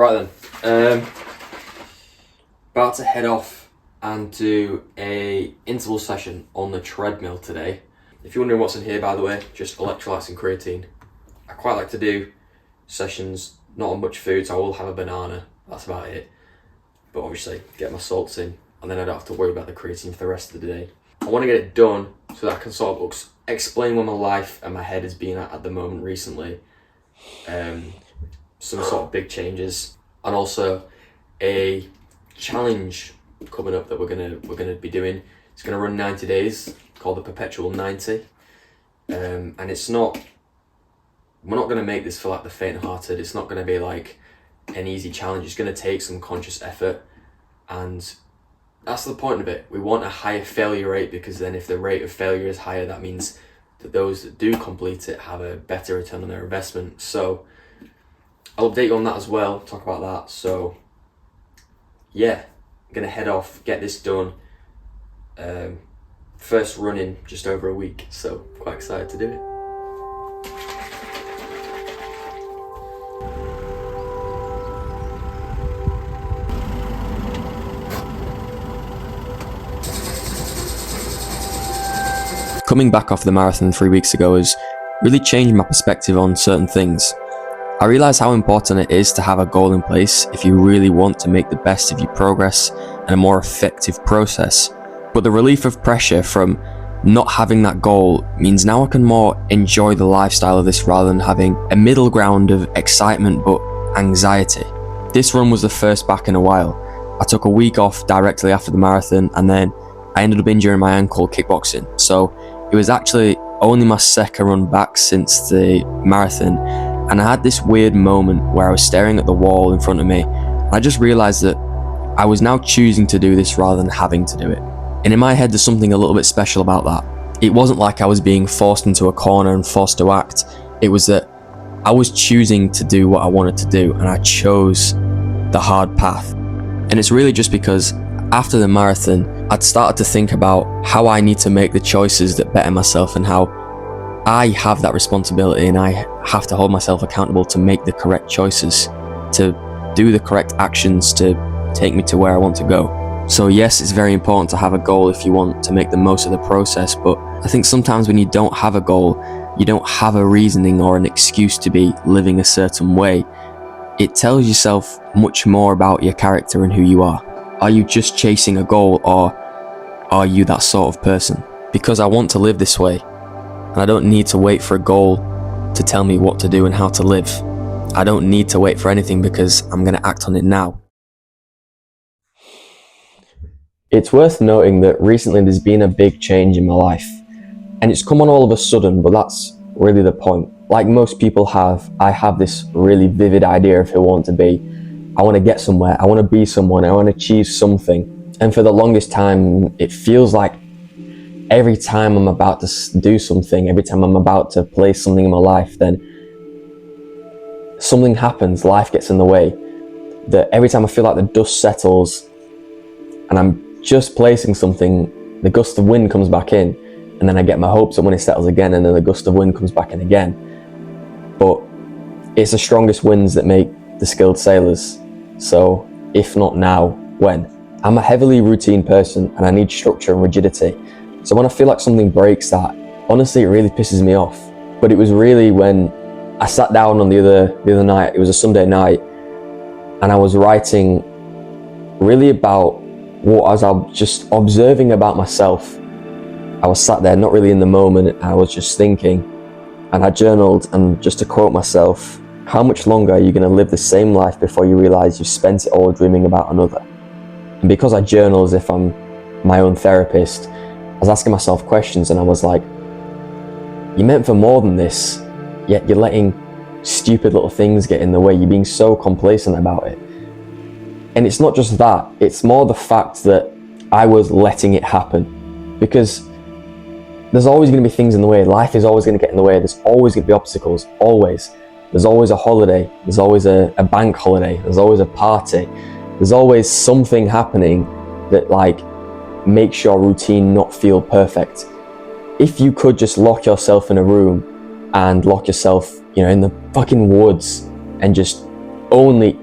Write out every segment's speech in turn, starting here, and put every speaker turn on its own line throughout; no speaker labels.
Right then, about to head off and do a interval session on the treadmill today. If you're wondering what's in here, by the way, just electrolytes and creatine. I quite like to do sessions not on much food, so I will have a banana, that's about it. But obviously get my salts in, and then I don't have to worry about the creatine for the rest of the day. I want to get it done so that I can sort of explain where my life and my head has been at the moment recently. Some sort of big changes, and also a challenge coming up that we're gonna be doing. It's gonna run 90 days, called the Perpetual 90, and it's not. We're not gonna make this for like the faint-hearted. It's not gonna be like an easy challenge. It's gonna take some conscious effort, and that's the point of it. We want a higher failure rate, because then if the rate of failure is higher, that means that those that do complete it have a better return on their investment. So I'll update you on that as well, talk about that. So yeah, I'm gonna head off, get this done. First run in just over a week, so quite excited to do it.
Coming back off the marathon 3 weeks ago has really changed my perspective on certain things. I realised how important it is to have a goal in place if you really want to make the best of your progress and a more effective process. But the relief of pressure from not having that goal means now I can more enjoy the lifestyle of this rather than having a middle ground of excitement but anxiety. This run was the first back in a while. I took a week off directly after the marathon, and then I ended up injuring my ankle kickboxing. So it was actually only my second run back since the marathon, and I had this weird moment where I was staring at the wall in front of me. I just realised that I was now choosing to do this rather than having to do it. And in my head, there's something a little bit special about that. It wasn't like I was being forced into a corner and forced to act. It was that I was choosing to do what I wanted to do, and I chose the hard path. And it's really just because after the marathon, I'd started to think about how I need to make the choices that better myself, and how I have that responsibility and I have to hold myself accountable to make the correct choices, to do the correct actions to take me to where I want to go. So yes, it's very important to have a goal if you want to make the most of the process, but I think sometimes when you don't have a goal, you don't have a reasoning or an excuse to be living a certain way. It tells yourself much more about your character and who you are. Are you just chasing a goal, or are you that sort of person? Because I want to live this way, and I don't need to wait for a goal to tell me what to do and how to live. I don't need to wait for anything because I'm going to act on it now. It's worth noting that recently there's been a big change in my life, and it's come on all of a sudden, but that's really the point. Like most people have, I have this really vivid idea of who I want to be. I want to get somewhere, I want to be someone, I want to achieve something. And for the longest time, it feels like every time I'm about to do something, every time I'm about to place something in my life, then something happens, life gets in the way. That every time I feel like the dust settles and I'm just placing something, the gust of wind comes back in, and then I get my hopes up when it settles again, and then the gust of wind comes back in again. But it's the strongest winds that make the skilled sailors. So if not now, when? I'm a heavily routine person and I need structure and rigidity. So when I feel like something breaks that, honestly, it really pisses me off. But it was really when I sat down on the other night, it was a Sunday night, and I was writing really about what I was just observing about myself. I was sat there, not really in the moment, I was just thinking, and I journaled, and just to quote myself, how much longer are you going to live the same life before you realise you've spent it all dreaming about another? And because I journal as if I'm my own therapist, I was asking myself questions, and I was like, you're meant for more than this, yet you're letting stupid little things get in the way. You're being so complacent about it. And it's not just that, it's more the fact that I was letting it happen. Because there's always going to be things in the way. Life is always going to get in the way. There's always going to be obstacles, always. There's always a holiday, there's always a bank holiday, there's always a party, there's always something happening that like makes your routine not feel perfect. If you could just lock yourself in a room and lock yourself, in the fucking woods and just only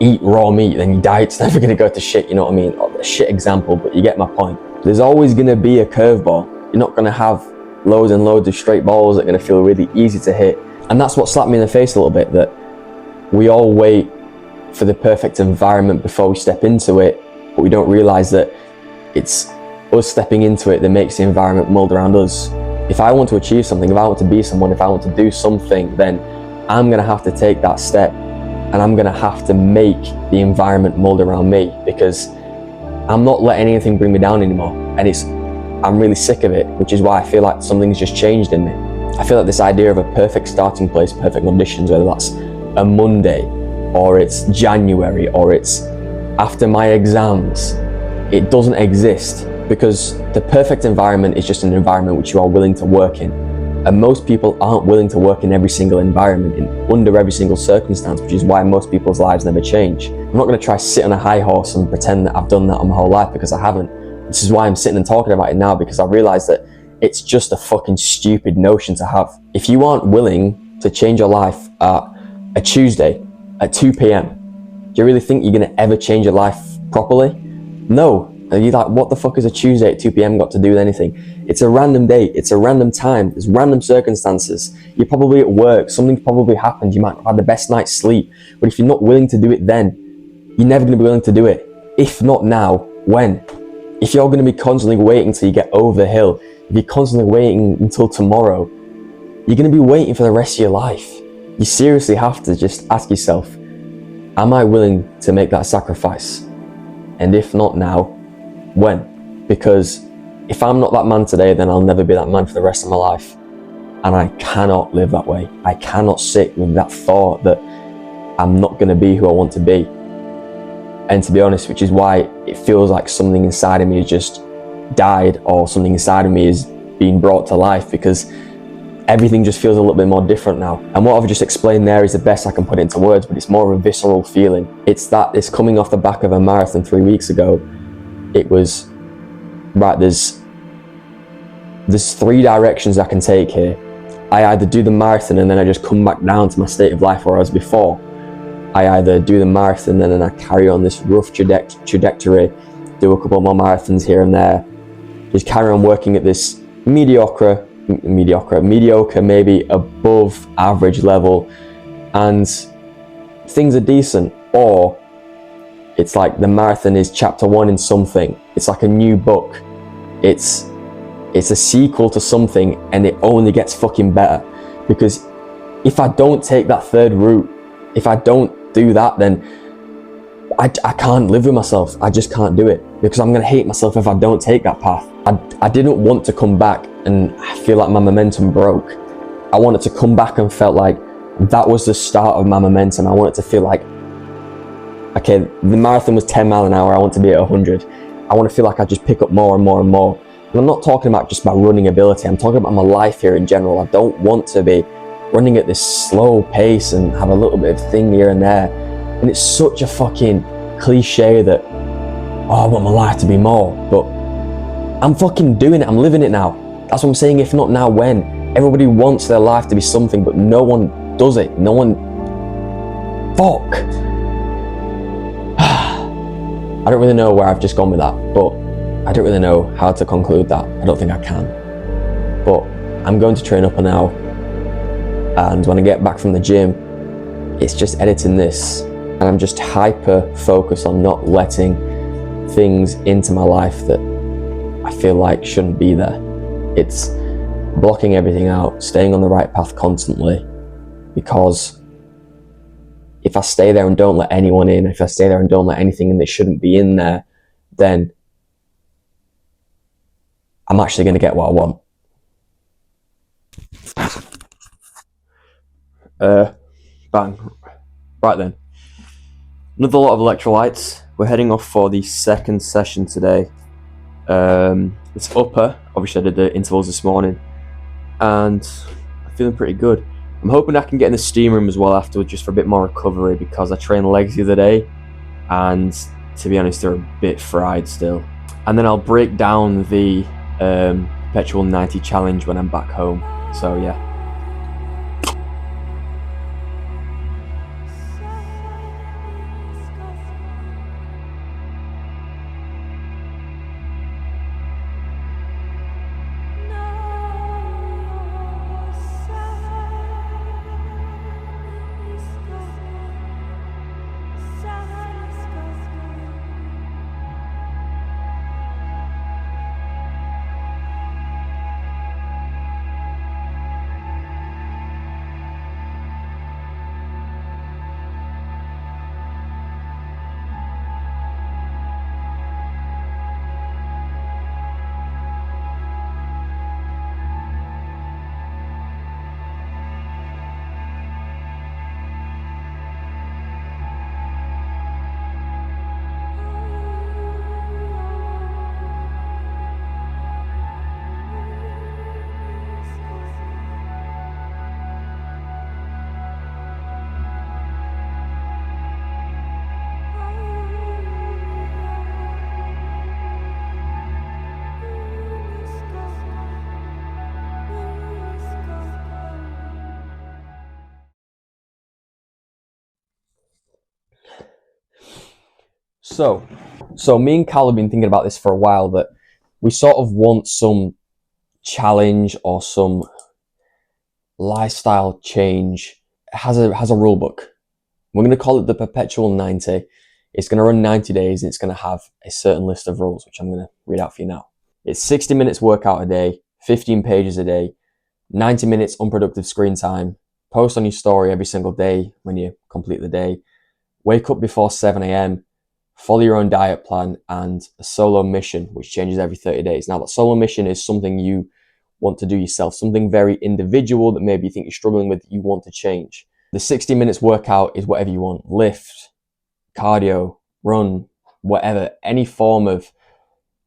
eat raw meat, then your diet's never going to go to shit, you know what I mean? A shit example, but you get my point. There's always going to be a curveball. You're not going to have loads and loads of straight balls that are going to feel really easy to hit. And that's what slapped me in the face a little bit, that we all wait for the perfect environment before we step into it, but we don't realize that it's us stepping into it that makes the environment mold around us. If I want to achieve something, if I want to be someone, if I want to do something, then I'm going to have to take that step, and I'm going to have to make the environment mold around me, because I'm not letting anything bring me down anymore. And I'm really sick of it, which is why I feel like something's just changed in me. I feel like this idea of a perfect starting place, perfect conditions, whether that's a Monday or it's January or it's after my exams, it doesn't exist, because the perfect environment is just an environment which you are willing to work in. And most people aren't willing to work in every single environment, under every single circumstance, which is why most people's lives never change. I'm not going to try to sit on a high horse and pretend that I've done that my whole life, because I haven't. This is why I'm sitting and talking about it now, because I realize that it's just a fucking stupid notion to have. If you aren't willing to change your life at a Tuesday at 2 p.m, do you really think you're going to ever change your life properly? No. And you're like, what the fuck is a Tuesday at 2 p.m. got to do with anything? It's a random date, it's a random time, there's random circumstances. You're probably at work, something's probably happened, you might have had the best night's sleep. But if you're not willing to do it then, you're never going to be willing to do it. If not now, when? If you're going to be constantly waiting until you get over the hill, if you're constantly waiting until tomorrow, you're going to be waiting for the rest of your life. You seriously have to just ask yourself, am I willing to make that sacrifice? And if not now, when? Because if I'm not that man today, then I'll never be that man for the rest of my life. And I cannot live that way. I cannot sit with that thought that I'm not going to be who I want to be. And to be honest, which is why it feels like something inside of me has just died, or something inside of me is being brought to life, because everything just feels a little bit more different now. And what I've just explained there is the best I can put it into words, but it's more of a visceral feeling. It's coming off the back of a marathon 3 weeks ago. It was, right, there's 3 directions I can take here. I either do the marathon and then I just come back down to my state of life where I was before. I either do the marathon and then I carry on this rough trajectory, do a couple more marathons here and there, just carry on working at this mediocre, maybe above average level, and things are decent. Or it's like the marathon is chapter 1 in something. It's like a new book. It's a sequel to something, and it only gets fucking better. Because if I don't take that third route, if I don't do that, then I can't live with myself. I just can't do it, because I'm going to hate myself if I don't take that path. I didn't want to come back and feel like my momentum broke. I wanted to come back and felt like that was the start of my momentum. I wanted to feel like, okay, the marathon was 10 mile an hour, I want to be at 100. I want to feel like I just pick up more and more and more. And I'm not talking about just my running ability, I'm talking about my life here in general. I don't want to be running at this slow pace and have a little bit of thing here and there. And it's such a fucking cliche that, oh, I want my life to be more. But I'm fucking doing it, I'm living it now. That's what I'm saying, if not now, when? Everybody wants their life to be something, but no one does it. No one... Fuck. I don't really know where I've just gone with that, but I don't really know how to conclude that. I don't think I can. But I'm going to train up now, and when I get back from the gym, it's just editing this, and I'm just hyper focused on not letting things into my life that I feel like shouldn't be there. It's blocking everything out, staying on the right path constantly, because if I stay there and don't let anyone in, if I stay there and don't let anything in that shouldn't be in there, then I'm actually going to get what I want. Bang. Right then. Another lot of electrolytes. We're heading off for the second session today. It's upper. Obviously I did the intervals this morning, and I'm feeling pretty good. I'm hoping I can get in the steam room as well afterwards, just for a bit more recovery, because I trained legs the other day, and to be honest, they're a bit fried still. And then I'll break down the Perpetual 90 challenge when I'm back home. So yeah. So me and Cal have been thinking about this for a while, that we sort of want some challenge or some lifestyle change. It has a rule book. We're going to call it the Perpetual 90. It's going to run 90 days and it's going to have a certain list of rules, which I'm going to read out for you now. It's 60 minutes workout a day, 15 pages a day, 90 minutes unproductive screen time, post on your story every single day when you complete the day, wake up before 7 a.m., follow your own diet plan, and a solo mission, which changes every 30 days. Now, that solo mission is something you want to do yourself, something very individual that maybe you think you're struggling with, you want to change. The 60 minutes workout is whatever you want: lift, cardio, run, whatever, any form of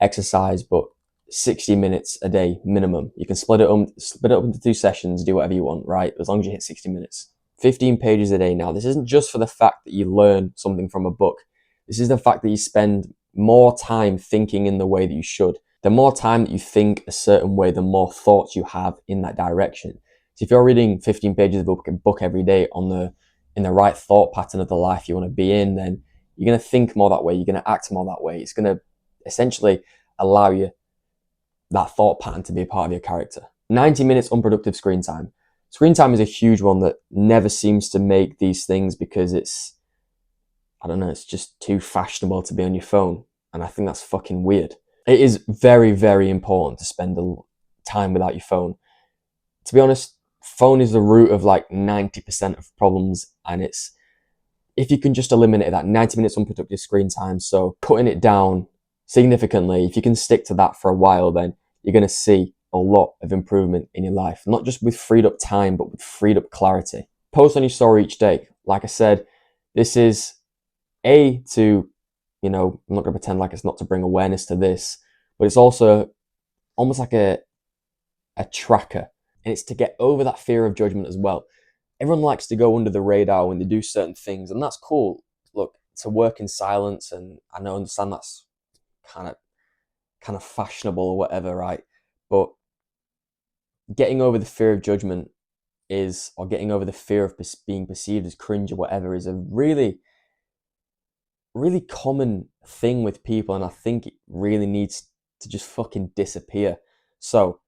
exercise, but 60 minutes a day minimum. You can split it up into 2 sessions, do whatever you want, right? As long as you hit 60 minutes. 15 pages a day. Now, this isn't just for the fact that you learn something from a book. This is the fact that you spend more time thinking in the way that you should. The more time that you think a certain way, the more thoughts you have in that direction. So if you're reading 15 pages of a book every day in the right thought pattern of the life you want to be in, then you're going to think more that way. You're going to act more that way. It's going to essentially allow you that thought pattern to be a part of your character. 90 minutes unproductive screen time. Screen time is a huge one that never seems to make these things because it's just too fashionable to be on your phone. And I think that's fucking weird. It is very, very important to spend time without your phone. To be honest, phone is the root of like 90% of problems, and if you can just eliminate that 90 minutes unproductive screen time, so cutting it down significantly, if you can stick to that for a while, then you're going to see a lot of improvement in your life, not just with freed up time, but with freed up clarity. Post on your story each day. Like I said, this is I'm not going to pretend like it's not to bring awareness to this, but it's also almost like a tracker. And it's to get over that fear of judgment as well. Everyone likes to go under the radar when they do certain things, and that's cool. Look, to work in silence, and I understand that's kind of fashionable or whatever, right? But getting over the fear of judgment or getting over the fear of being perceived as cringe or whatever, is a really, really common thing with people, and I think it really needs to just fucking disappear. So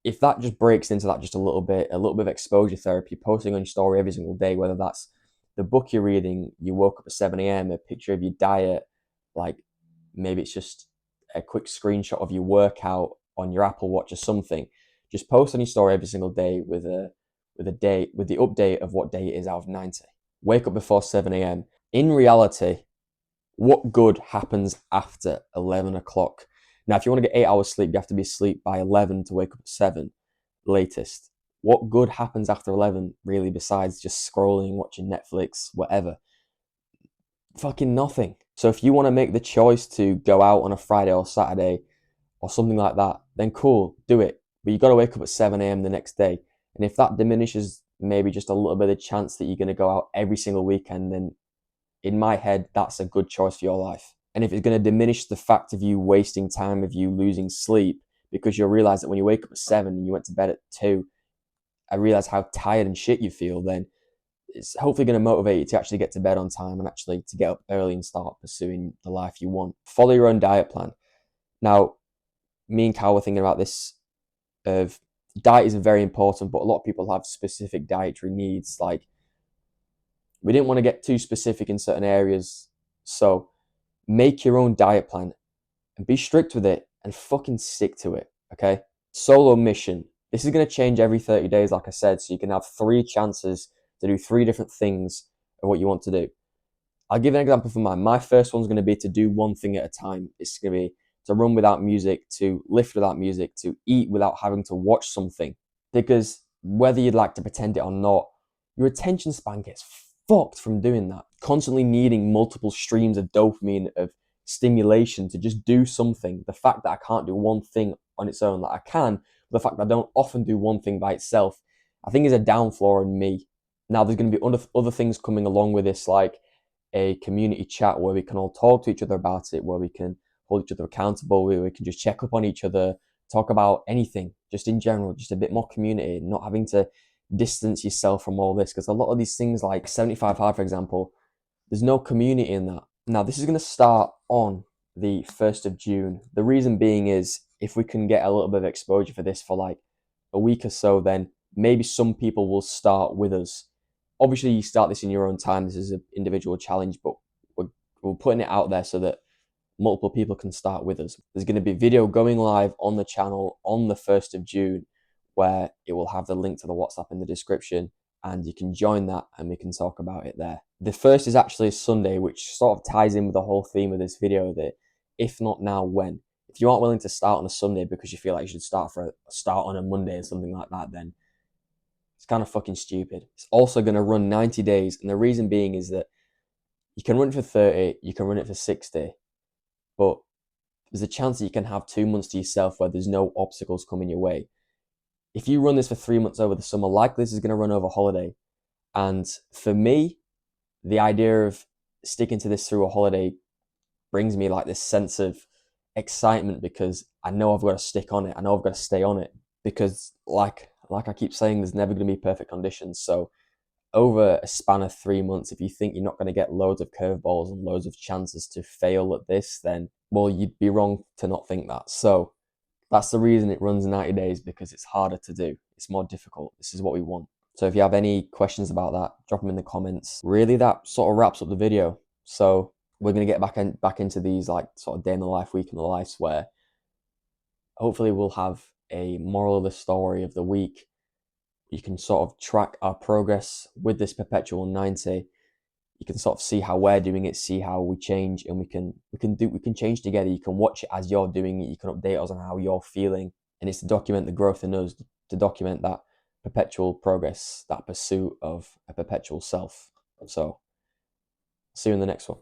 if that just breaks into that just a little bit of exposure therapy, posting on your story every single day, whether that's the book you're reading, you woke up at 7 a.m., a picture of your diet, like maybe it's just a quick screenshot of your workout on your Apple Watch or something. Just post on your story every single day with the update of what day it is out of 90. Wake up before 7 a.m. In reality, what good happens after 11 o'clock? Now, if you want to get 8 hours sleep, you have to be asleep by 11 to wake up at 7 latest. What good happens after 11, really, besides just scrolling, watching Netflix, whatever? Fucking nothing. So if you want to make the choice to go out on a Friday or Saturday or something like that, then cool, do it. But you got to wake up at 7 a.m. the next day. And if that diminishes maybe just a little bit of chance that you're going to go out every single weekend, then in my head, that's a good choice for your life. And if it's going to diminish the fact of you wasting time, of you losing sleep, because you'll realize that when you wake up at 7 and you went to bed at 2, I realize how tired and shit you feel, then it's hopefully going to motivate you to actually get to bed on time and actually to get up early and start pursuing the life you want. Follow your own diet plan. Now, me and Cal were thinking about this. Diet is very important, but a lot of people have specific dietary needs. Like, we didn't want to get too specific in certain areas, so make your own diet plan and be strict with it and fucking stick to it, okay? Solo mission. This is going to change every 30 days, like I said, so you can have 3 chances to do 3 different things of what you want to do. I'll give an example for mine. My first one's going to be to do one thing at a time. It's going to be to run without music, to lift without music, to eat without having to watch something. Because whether you'd like to pretend it or not, your attention span gets fucked from doing that. Constantly needing multiple streams of dopamine, of stimulation to just do something. The fact that I can't do one thing on its own, like I can, but the fact that I don't often do one thing by itself, I think is a downfall in me. Now, there's going to be other things coming along with this, like a community chat where we can all talk to each other about it, where we can hold each other accountable, where we can just check up on each other, talk about anything, just in general, just a bit more community, not having to distance yourself from all this. Because a lot of these things, like 75 Hard, for example, there's no community in that. Now, this is going to start on the 1st of June. The reason being is if we can get a little bit of exposure for this for like a week or so, then maybe some people will start with us. Obviously, you start this in your own time. This is an individual challenge, but we're putting it out there so that multiple people can start with us. There's going to be video going live on the channel on the 1st of June where it will have the link to the WhatsApp in the description, and you can join that and we can talk about it there. The first is actually Sunday, which sort of ties in with the whole theme of this video, that if not now, when? If you aren't willing to start on a Sunday because you feel like you should start on a Monday or something like that, then it's kind of fucking stupid. It's also going to run 90 days, and the reason being is that you can run it for 30, you can run it for 60, but there's a chance that you can have 2 months to yourself where there's no obstacles coming your way. If you run this for 3 months over the summer, likely this is going to run over holiday. And for me, the idea of sticking to this through a holiday brings me like this sense of excitement because I know I've got to stick on it. I know I've got to stay on it because like I keep saying, there's never going to be perfect conditions. So over a span of 3 months, if you think you're not going to get loads of curveballs and loads of chances to fail at this, then, well, you'd be wrong to not think that. So that's the reason it runs 90 days, because it's harder to do. It's more difficult. This is what we want. So if you have any questions about that, drop them in the comments. Really, that sort of wraps up the video. So we're going to get back into these like sort of day in the life, week in the life, where hopefully we'll have a moral of the story of the week. You can sort of track our progress with this Perpetual 90. You can sort of see how we're doing it, see how we change, and we can change together. You can watch it as you're doing it. You can update us on how you're feeling, and it's to document the growth in us, to document that perpetual progress, that pursuit of a perpetual self. So, see you in the next one.